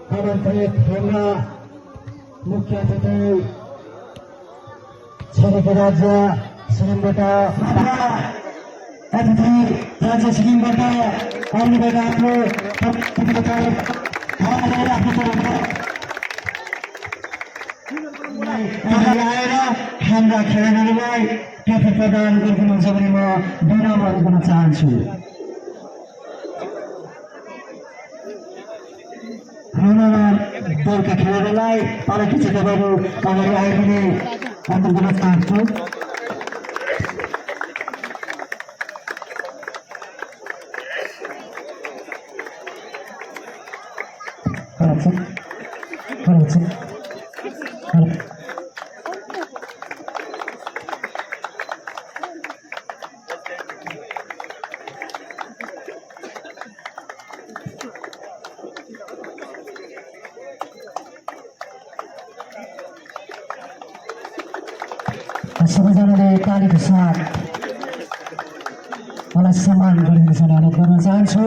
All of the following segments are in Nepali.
पारंपरिक हाम्रा मुख्य अतिथि छिमेकी राज्य सिक्किमबाट अतिथि राज्य सिक्किमबाट आउनुभएका आफ्नो आएर हाम्रा खेलाडीहरूलाई ट्रफी प्रदान गरिदिनुहुन्छ भने म विनम्र अनुरोध गर्न चाहन्छु। दलका खेलाडीलाई पालकी क्षेत्रहरू अगाडि आइदिने अनुरोध गर्न चाहन्छु। सबैजनाले तालीको साथ मलाई सम्मान गरिदिनु अनुरोध गर्न चाहन्छु।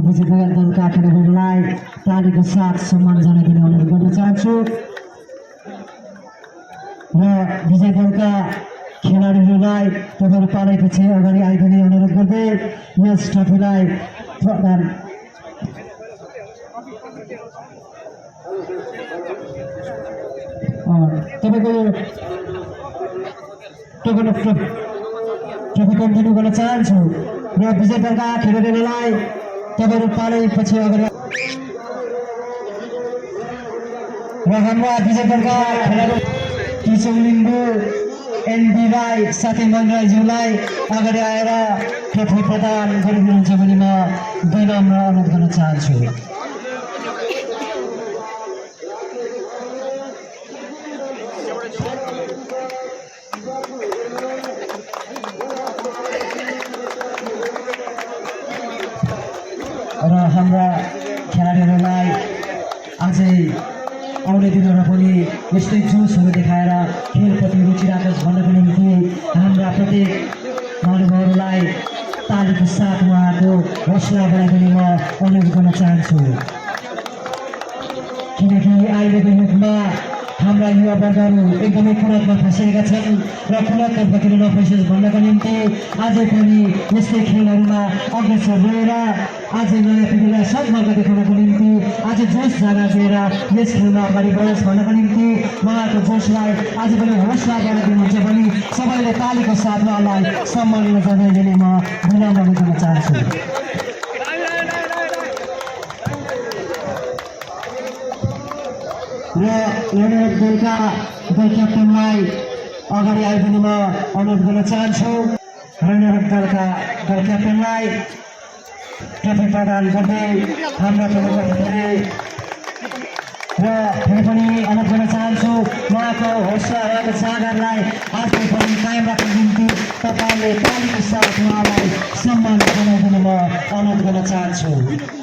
विजेता दलका खेलाडीहरूलाई तालीको साथ सम्मान जनाइदिने अनुरोध गर्न चाहन्छु र विजय दलका खेलाडीहरूलाई तपाईँहरू पालैपछि अगाडि आइदिने अनुरोध गर्दै यस ट्रफीलाई प्रदान ट्रफी कन्टिन्यू गर्न चाहन्छु र विजय दलका खेलाडीहरूलाई तपाईँहरू पालैपछि अगाडि र हाम्रा विजय दलका खेलाडी किशोर लिम्बू एनबी राई साथै मन राईज्यूलाई अगाडि आएर ट्रफी प्रदान गरिदिनुहुन्छ भने म विनम्र अनुरोध गर्न चाहन्छु। र हाम्रा खेलाडीहरूलाई अझै आउने दिनहरू पनि यस्तै जोसहरू देखाएर खेलप्रति रुचि राखोस् भन्नको निम्ति हाम्रा प्रत्येक महानुभावहरूलाई तालीको साथ उहाँको हौसला बढाइदिने म अनुरोध गर्न चाहन्छु। किनकि अहिलेको युगमा हाम्रा युवावर्गहरू एकदमै कुरामा फँसेका छन् र कुरातर्फतिर नफैसोस् भन्नको निम्ति अझै पनि यस्तै खेलहरूमा अग्रसर रहेर अझै नयाँ पिँढीलाई सद्मार्ग देखाउनको निम्ति अझै जोस जागा दिएर यस खेलमा अगाडि बढोस् भन्नको निम्ति उहाँको जोसलाई अझै पनि हौसला बढाइदिनुहुन्छ भने सबैले तालीको साथ उहाँलाई सम्मान जनाइदिने म विनम्र अनुरोध गर्न चाहन्छु। र दलका दल क्याप्टेनलाई अगाडि आइदिने म अनुरोध गर्न चाहन्छु। दलका दल क्याप्टेनलाई ट्रफी प्रदान गर्दै हाम्रा खेलाडीहरूले र फेरि पनि अनुरोध गर्न चाहन्छु उहाँको हौसला उहाँको जाँगरलाई आफै पनि कायम राख्नको निम्ति तपाईँले तालीको साथ उहाँलाई सम्मान जनाइदिने म अनुरोध गर्न चाहन्छु।